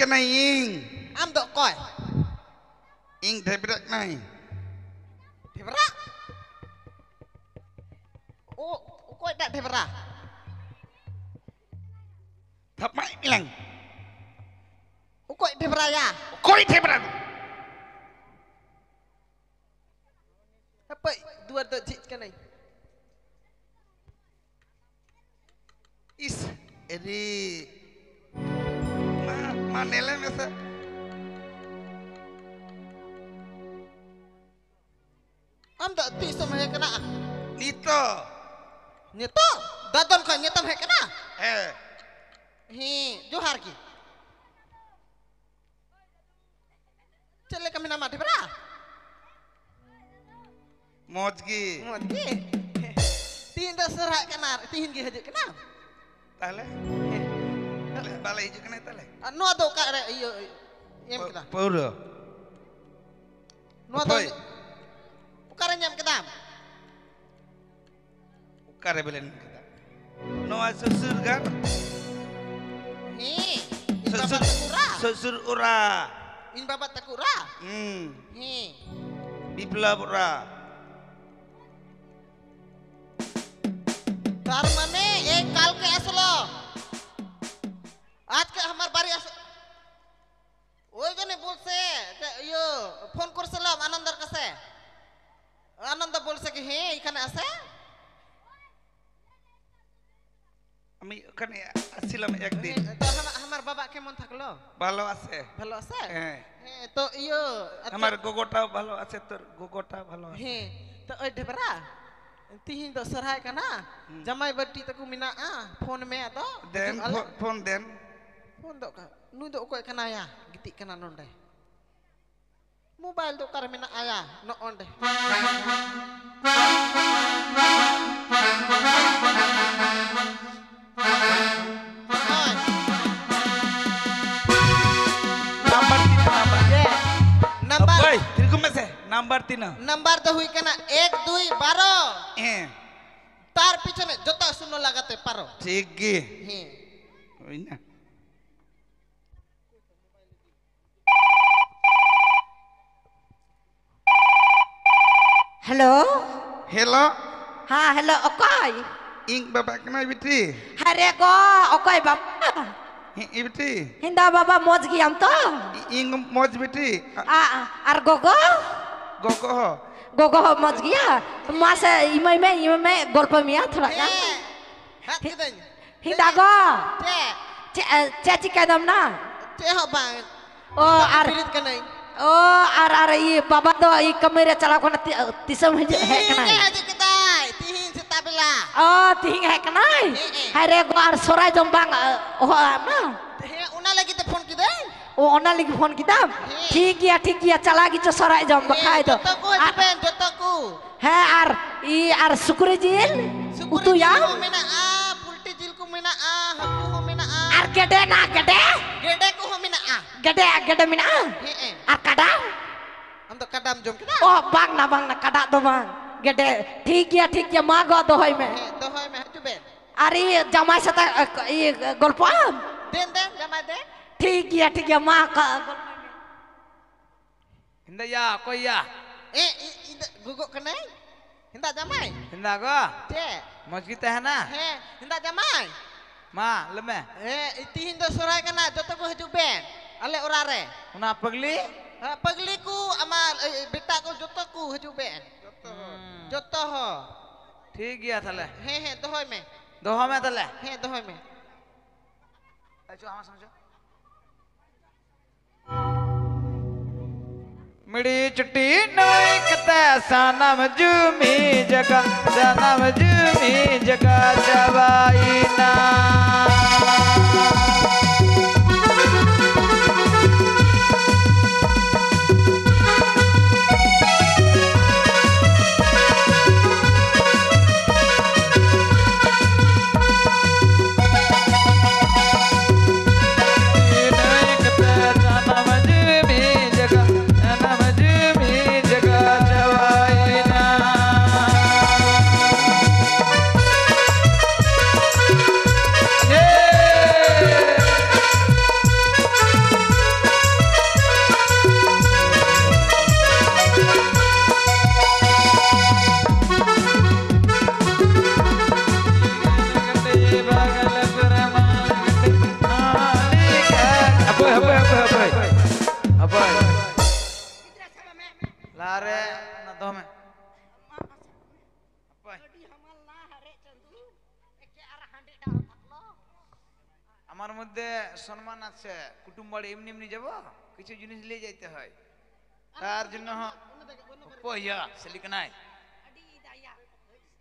kena ing. Am dok koi. Ing dhebrak nai. Dhebrak. Oh, koi tak dhebrak. Thap mai bilang. Koi dhebrak ya. Koi dhebrak. Apa dua dok jik kena. Is eri manela mesa. Am dok ti sama he kena. Nito. Nyeto. Dadon koi nyetam he kena. Hi, johar ki. Cele kami nama dhebrak. Mojgi. Mojgi. Tihin dah serak kena. Tihin ki haji kena. Tale. Balai hijau kena tale. No ado kak re iyo yam kita. Puro. No ado. Ukara nyam kita. Ukara belen kita. No susur gar. Hi. Susur susur ura. In babat takura. Hi. Bibla ura. तार माने एक काल के असलो आज के हमार बारी अस ओए जने बोल से यो फोन कर सलाम आनंदर कसे आनंद बोल से कि हे इखाने आसे আমি ওখানে আসছিলাম একদিন तो हमार बाबा केमन থাকলো ভালো আছে ভালো আছে হ্যাঁ তো ইয়ো আমার গোগোটাও ভালো আছে তোর গোগোটা ভালো আছে হ্যাঁ তো ওই ঢেবরা তিহিন তো সরহাই কানা জামাই বাটি তকু মিনা ফোন মে আদো দেন ফোন দেন ফোন দো নুই দো কই কানা ya giti kana nonde mobile do kar mina aya no onde number 3 number তো হুই কানা 1 2 12 হ্যাঁ তার পিছনে যত শূন্য লাগাতে পারো ঠিক গে হ্যাঁ ওই না हेलो हेलो हाँ hello okay ing baba kena bitri हरे गो ओकय बाबा bitri हिंदा बाबा मौज गियाम तो ing moj bitri आर गोगो gogo ho गोगो मौज गिया मासे इमय में गोल्प मिया थोड़ा का हाथ के दें हिंदा गो चे चाची कदम ना चे हो बा ओ आर पीड़ित कने ओ आर ये बाबा दो ये कमरे चला कोना तिसम है कना हाजी केदाय तिहिन सेता बेला ओ तिहिं है कना हरे गो आर सोराय जम बांग ओ ना हे उना लगी ते फोन की दे ओ ओना लगी फोन किताब ठीक गया चला गी तो सराय जम बखाय दो जतो को है आर सुकुरी जिल उतु याम मेना पुल्टी जिल को मेना हकु हो मेना आर गेडे ना गेडे गेडे को हो मेना गेडे मिना आर kadam हम तो kadam जम केना ओ बांग ना kada दो बांग गेडे ठीक गया मा गो दोहय में हजु बे अरे जमाई सता ये गल्पम देन जमाई दे ठीक गया मा का Hinda ya, koi ya. गुगो कने हिंदा जमाई Hinda ko. ते Moj kita है ना. हे हिंदा जमाई Ma, leme. तिहिन दो सोराय कना जतो को हजु बे अले ओरा रे Una pagli. पगली को अमा बेटा को जतो को हजु बे जतो हो ठीक गया थले. हे दोहय में दोहा में थले. हे दोहय में अच्छा हम समझो. मिड़ी चुट्टी नई कते सनम जूमी जगा जवाई ना Yeah. আমার মধ্যে সম্মান আছে কুটুম বাড়ি এমনি এমনি যাব কিছু জিনিস নিয়ে যাইতে হয় তার জন্য পইয়া সেলিক নাই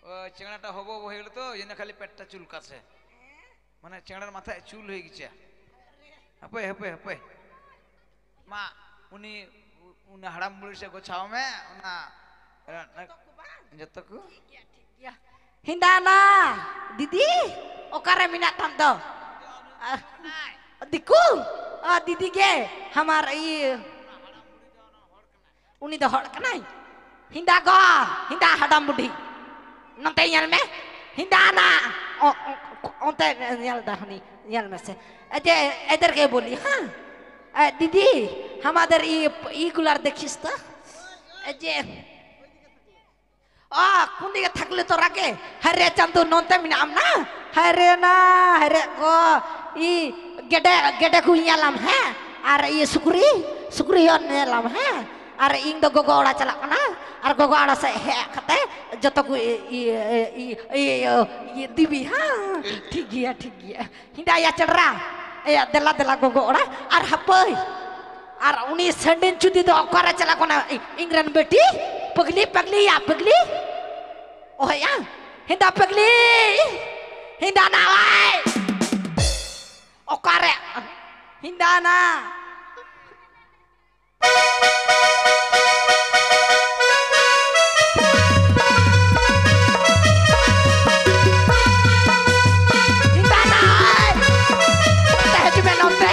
ও চেংড়াটা হবো হয়ে গেল তো ওই জন্য খালি পেটটা চুলকাছে মানে চেংড়ার মাথায় চুল হয়ে গেছে হাপে হাপে হাপে মা উনি উনি হাড়াম বুড়ি সে গোছাও মে না যত কু Hindana, Didi, okare minat tam to. Diku, Didi ke, hamar i, uni dah hot kanai. Hinda go, hinda hadam budi. Nanti nyal me, Hindana, onte nyal dah ni, nyal me se. Aje, eder ke boli, ha? Didi, hamader i gular dekhis ta? Aje. Kundi ke thakle to rake hare chandu nonte mina amna hare go I gede ku nyalam ha ar I sukri yon nyalam ha ar ing do gogo ora chalak kana ar gogo ora se he kate joto ku I dibi ha thik giya hinda ya chadra ya dela gogo ora ar hapai ar uni sandin chudi do okara chalak kana ingran beti pagli ya pagli oh ya hinda pagli hinda na ai okare hinda na hinda na ai teh jume nonte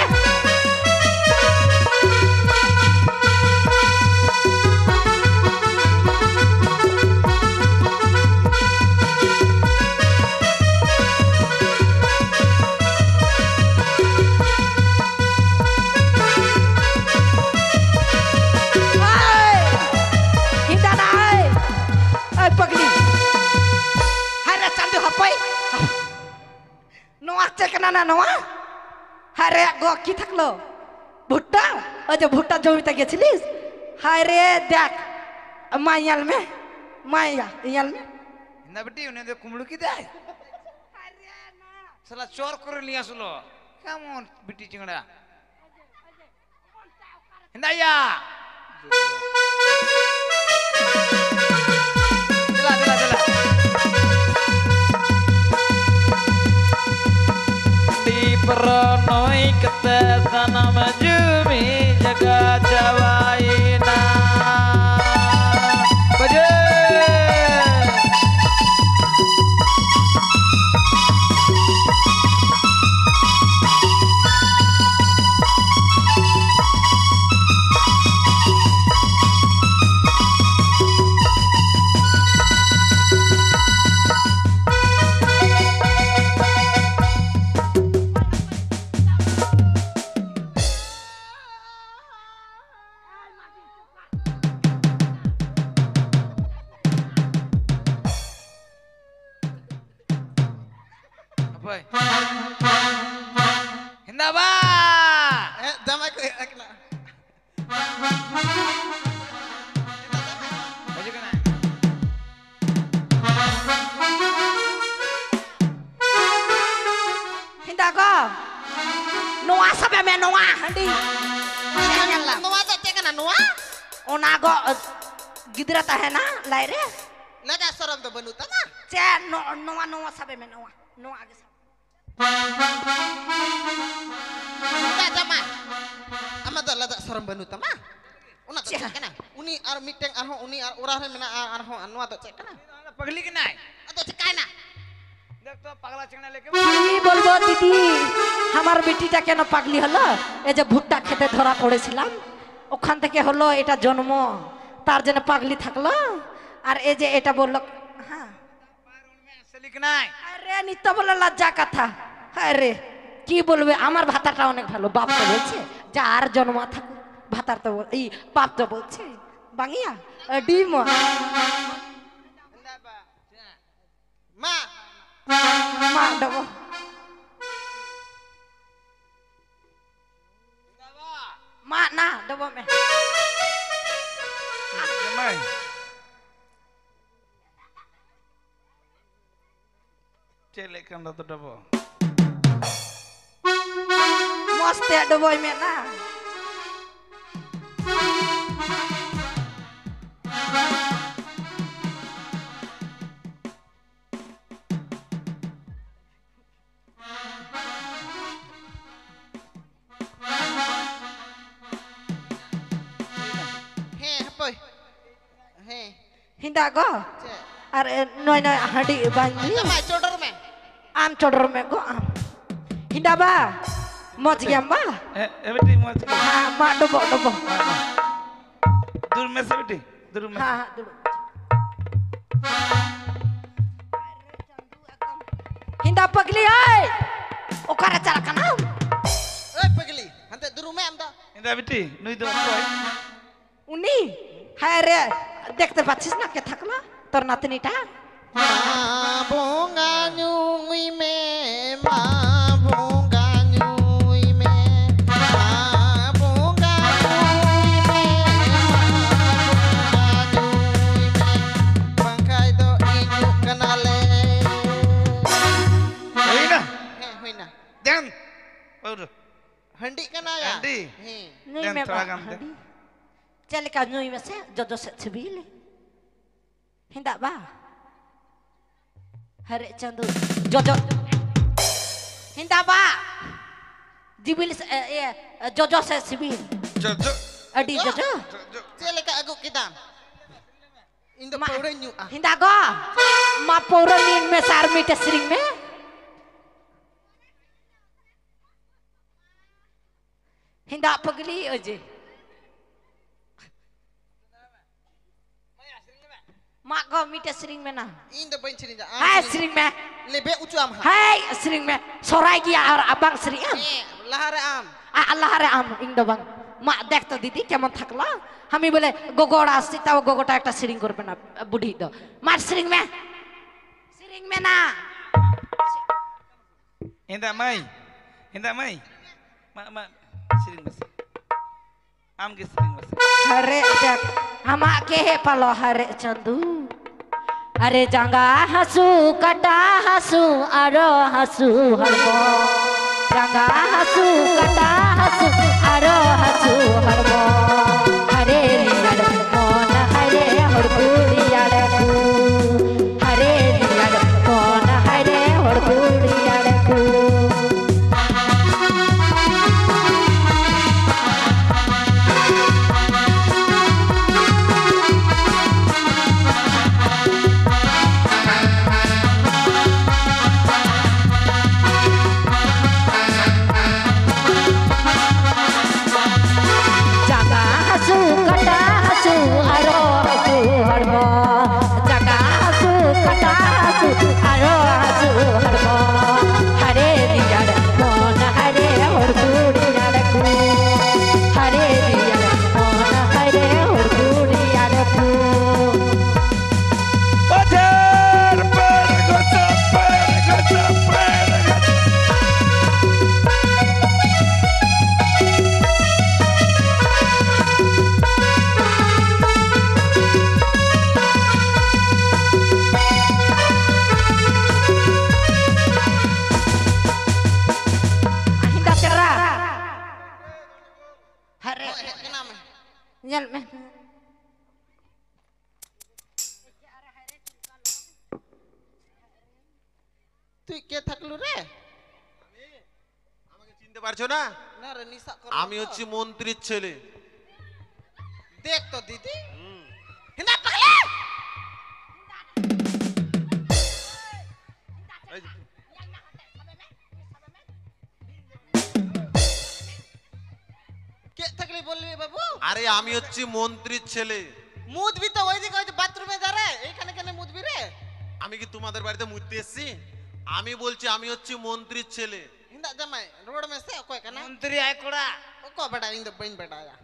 না নোয়া হারে গো কি থাকলো ভুট্টা ওই যে ভুট্টা জমিতে গেছিলিস হায় রে দেখ মাইয়াল মে মাইয়া ইয়াল মে না বেটি উনি তো কুমড়ো কি দেয় শালা চোর করে নিয়ে আসলো কেমন বিটি চিংড়া হিন্দাইয়া দিলা Pernoi kete tanam jumi jaga jawaina baje Hindaba damai ko ekna baju kana hinda go noa sabe me noa handi noa to te kana noa ona go gidra ta hai na lai re laga saram to banu ta na che noa sabe me noa age ta jama amada lada saram banu ta ma una to kana uni ar miteng arho uni ar urah re mena arho noa to kana pagli ke nai to chikai na দেখ তো পাগলা চিংড়া লেকে কি বলবো দিদি আমার বেটিটা কেন পাগলি হলো এই যে ভুট্টা খেতে ধরা পড়েছিলাম ওখান থেকে হলো এটা জন্ম তার জন্য পাগলি থাকলো আর এই যে এটা বললো হ্যাঁ সেলিক নাই আরে নিত্য বলে লজ্জা কথা আরে কি বলবে আমার ভাতাটা অনেক ভালো বাপ তো বলছে যার জন্ম থাকুক ভাতার তো এই বাপ তো বলছে বাঙিয়া ডিম ma মা দেবো মা না দেবো মে Jamai. Cele kan tu dabo. Mostek ada boy mena. He, apa? He, Hinda go. cek. Are noi hadi bangi. Jamai chodor me. Am chodor me go am. Hinda ba. Moj giam ba. Beti mau cik. Ha ma dobo. Dur mes beti. Dur mes. Ha dulu. Hinda pagli ai. Okara cara kanam. Eh, pagli. Hante duru me amda. Indah beti. Nui tu apa? উনি হ্যাঁ রে দেখতে পাচ্ছিস না কে থাকলো তোর নাতনিটা Ma bunga nyui me, ma bunga nyui me, ma bunga nyui me, ma bunga nyui me. Bangkai do inyu kanale. Ina. He, huina. Jangan. Baru. Handi kana ya? Handi. He. নুই Dan মে teragam deh. চলে কা নুই মে সে জজো সে ছবিলে হিন্দা বা হরে চন্দু জজো হিন্দা বা জিবিল জজো সে Chhabil Jojo. আডি জজো Jojo. Cele ka aguk kita. Indo pura nyu ah. Hinda গো মা পৌরনীন মে সার মিটে সিরিং মে Hinda পগলি ওজে mak go mite sering mena Indo bain sini ja. hai sering me Lebe ucu am ha. hai sering me sorai gia ar abang sering am He, lahare am. Allah hare am ing do bang mak দেখ তো দিদি কেমন থাকলো আমি বলে গোগোড়া আসছি তাও গোগোটা একটা সিরিং করবে না বুড়ি দো মার সিরিং মে না Indah mai. Indah mai. Ma sering mas. Am ke sering mas. हरे देख हमा के हे पलो हरे चंदू अरे जंगा हसू कटा हसू अरो हसू हरमो जंगा हसू कटा हसू अरो हसू हरमो हरे लिंगड़ मोन हरे हड़कुड़ी अड़कू हरे लिंगड़ मोन हरे हड़कुड़ी अड़कू jaga hasu kata hasu aro hasu harmo jaga hasu kata hasu aro hasu harmo hare diyar mon hare horkuri yaraku hare diyar mon hare horkuri yaraku Pacar, pergosa, pergosa, pergosa. hinda cerah hare He, kena me. nyal me তুই কে থাকলু রে? আমাকে চিনতে পারছো না? না রে নিশা কর। আমি হচ্ছি মন্ত্রীর ছেলে। দেখ তো দিদি। হিন্দা পাগলা। এই যে, কে থাকলি বলবি বাবু? আরে আমি হচ্ছি মন্ত্রীর ছেলে। মুদবি তো ওই দিকে ওই যে বাথরুমে যা রে। এইখানে কেন মুদবি রে? আমি কি তোমাদের বাড়িতে মুততে এসেছি? আমি বলছি আমি হচ্ছি মন্ত্রীর ছেলে। হিন্দা জামাই রোড মে সে কই কেন? মন্ত্রী আয় কোড়া ও কো বেটা ইন্দো বইন বেটা আয়া।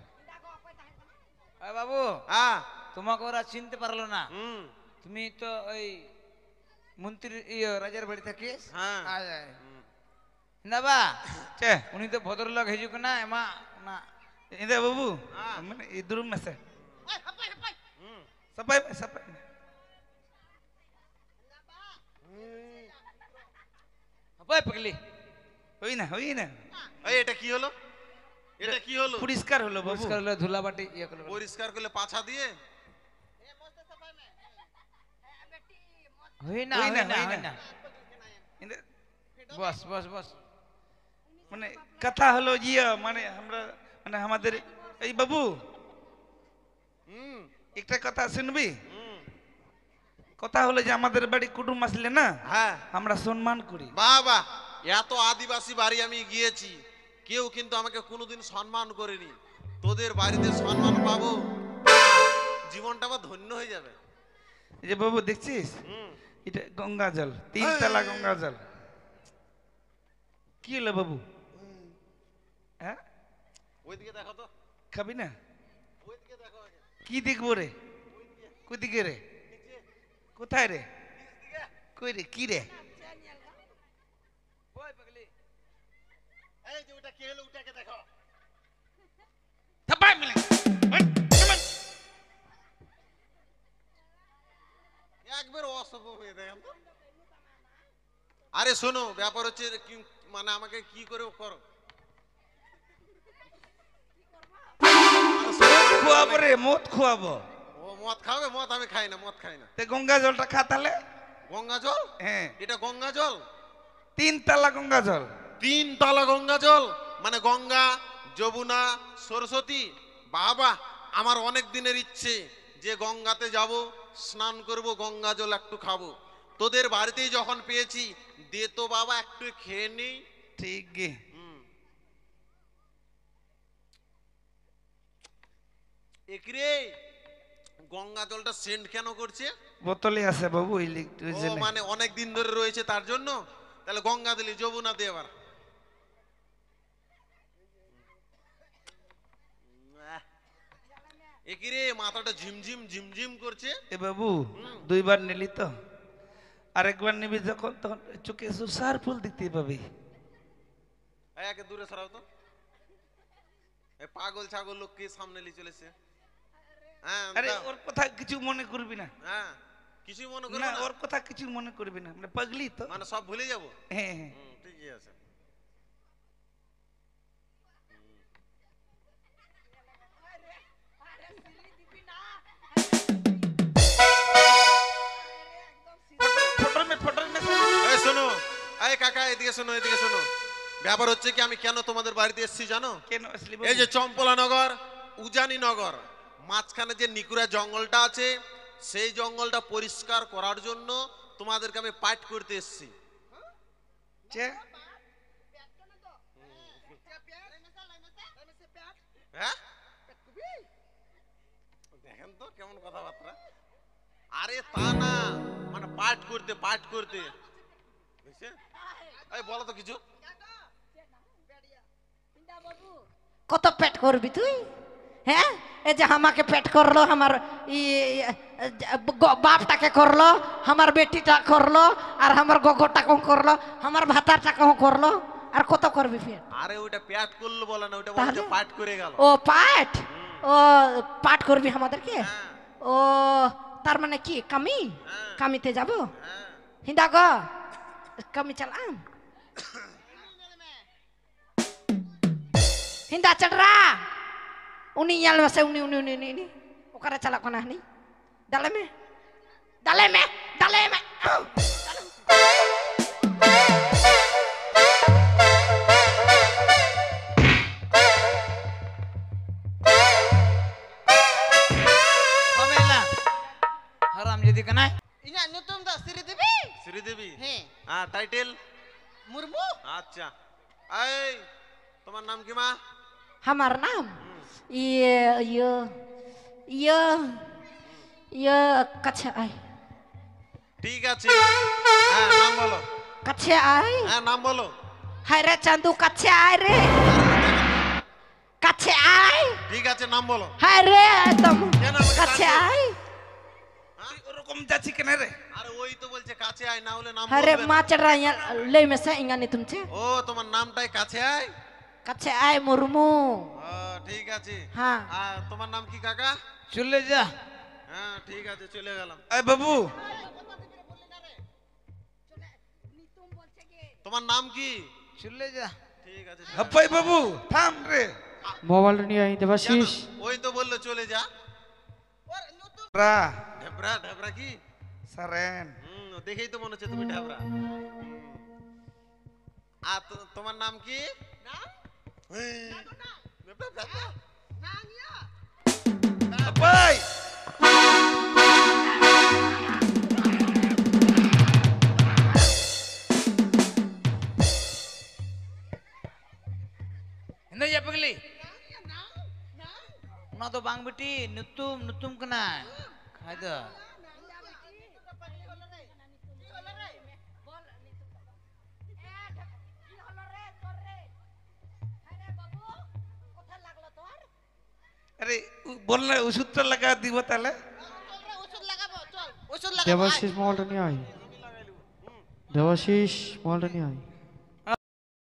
আয় বাবু হ্যাঁ, তোমাকে ওরা চিনতে পারলো না হুম, তুমি তো ওই মন্ত্রী রাজার বাড়ি থাকিস হ্যাঁ। আয় আয় না বা Ceh, উনি তো ভদ্রলোক হেজুক না এমা না indah babu. Ah. Mana idrum mas. ওই হাপাই হাপাই। হুম। Sampai, sampai. ওই পাগলি হই না হই না এই এটা কি হলো? এটা কি হলো? পরিষ্কার হলো বাবু পরিষ্কার হলো ধুলা বাটি ইয়ে করলো পরিষ্কার করলে পাছা দিয়ে? হই না হই হই না, না হই হই না। না এনে- বস বস বস মানে কথা হলো জিয়া মানে আমরা মানে আমাদের এই বাবু হুম একটা কথা শুনবি হুম কথা হলো যে আমাদের বাড়ি কুটুম আসলে না হ্যাঁ আমরা সম্মান করি বাহ বাহ, এত আদিবাসী বাড়ি আমি গিয়েছি, কেউ কিন্তু আমাকে কোনোদিন সম্মান করেনি। তোদের বাড়িতে সম্মান পাবো, জীবনটা আমার ধন্য হয়ে যাবে। এই যে বাবু দেখছিস হুম এটা গঙ্গা জল 3 তলা গঙ্গা জল কি হলো বাবু হ্যাঁ ওইদিকে দেখো তো, খাবি না ওইদিকে দেখো আগে। কি দেখবো রে কোই দিকে রে কোথায় রে কই রে কি রে ওই পাগলি এই যে ওটা কি হলো, ওটাকে দেখো। থাপাই মিলে একবার অসভ্য হয়ে দেখেন তো। আরে শোনো, ব্যাপার হচ্ছে মানে আমাকে কি করে করো। খোয়াবো রে মদ খোয়াবো ও মদ খাবে? মদ আমি খাই না, মদ খাই না। তে গঙ্গা জলটা খা তাহলে গঙ্গা জল? হ্যাঁ এটা গঙ্গা জল? 3 তলা গঙ্গা জল 3 তলা গঙ্গা জল মানে গঙ্গা, যমুনা, সরস্বতী। বাবা, আমার অনেক দিনের ইচ্ছে যে গঙ্গাতে যাব, স্নান করব, গঙ্গা জল একটু খাবো। তোদের বাড়িতেই যখন পেয়েছি, দে তো বাবা একটু খেয়ে নেই। ঠিক গে একরে গঙ্গা জলটা সেন্ট কেন করছে? বোতলে আছে বাবু ও ইলেকট্রিক মানে অনেক দিন ধরে রয়েছে তার জন্য। তাহলে গঙ্গা দিলি, যমুনা দে এবার। একরে মাথাটা ঝিমঝিম ঝিমঝিম করছে। এ বাবু 2 বার নিলি তো আরেকবার নিবি যখন তখন চোখে সুসার ফুল দেখতে পাবি একে দূরে সরাও তো। এ পাগল ছাগল লোককে সামনে নিয়ে চলেছে। হ্যাঁ আরে দাও। ওর কথা কিছু মনে করবি না হ্যাঁ কিছুই মনে করো না না, ওর কথা কিছু মনে করবি না মানে পাগলি তো মানে সব ভুলে যাবো। হ্যাঁ হ্যাঁ ঠিকই আছে। ফটোর মে এই শোনো, এই কাকা এদিকে শোনো, এদিকে শোনো। ব্যাপার হচ্ছে কি, আমি কেন তোমাদের বাড়িতে এসেছি জানো? কেন আসলি এই যে বাবু চম্পলানগর, উজানিনগর, মাঝখানে যে নিকুরা জঙ্গলটা আছে, সেই জঙ্গলটা পরিষ্কার করার জন্য তোমাদেরকে আমি পাঠ করতে এসেছি। চে হ্যাঁ দেখেন তো কেমন কথাবার্তা। আরে তা না, মানে পাঠ করতে পাঠ করতে বুঝছে? এই বলো তো কিছু। কত পেট করবি তুই হ্যাঁ এই যে আমাকে পেট করলো আমার বাপটাকে করলো আমার বেটিটা করলো আর আমার গোগোটাকে করলো আমার ভাতারটাকেও করলো আর কত করবি ফের আরে ওইটা প্যাট করলো বলে না, ওইটা তাহলে? বলছে পাঠ করে গেল। ও পাঠ ও পাঠ করবি আমাদেরকে হ্যাঁ। ও তার মানে কি কামি হ্যাঁ। কামিতে যাব হ্যাঁ হিন্দা গো কামি চালাম হিন্দা চড়রা উনি ইয়াল মাসে উনি উনি উনি উনি ওখানে চালা কোনা নি ডালে মে ডালে মে ডালে মে Pamela. Haram jadi kena. ইনা নতুন দা সিরি দিবি শ্রীদেবী। হ্যাঁ হ্যাঁ টাইটেল? মুরমু আচ্ছা। এই তোমার নাম কি মা? हमार नाम ये ये ये कच्छा आई ঠিক আছে, হ্যাঁ নাম বলো। कच्छे आई হ্যাঁ নাম বলো। हाय रे चंदू कच्छे आए रे कच्छे आए ঠিক আছে নাম বলো। हाय रे तुम क्या नाम है? कच्छे आए তুই ওরকম যাচ্ছি কেন রে আরে ওই তো বলছে কাছে আয়, না হলে নাম अरे বলবে না। माँ चढ़ रहा यहाँ ले में से इंगानी तुमसे ও তোমার নামটাই কাছে আয়। कच्छे आए मुर्मू ও ঠিক আছে। हाँ আর তোমার নাম কি কাকা? Chule ja. হ্যাঁ ঠিক আছে, চলে গেলাম। এই বাবু তোমার নাম কি? চলে যা। ঠিক আছে হাপ্পাই বাবু থাম রে। মোবাইলটা নিয়ে আই দেবাশিস। ওই তো বললো চলে যা। রা ঢেবরা ঢেবরা কি? সারেন দেখেই তো মনে হচ্ছে তুমি ঢেবরা। আর তোমার নাম কি? হাপ্পাই हिंदा या पगली ना तो बांग बेटी नुतुम नुतुम कना खाय द আরে বল না ওষুধটা লাগা দিব তাহলে। ওষুধ লাগাবো চল ওষুধ লাগাবো দেবাশিস মোবাইলটা নিয়ে আই। দেবাশিস মোবাইলটা নিয়ে আই।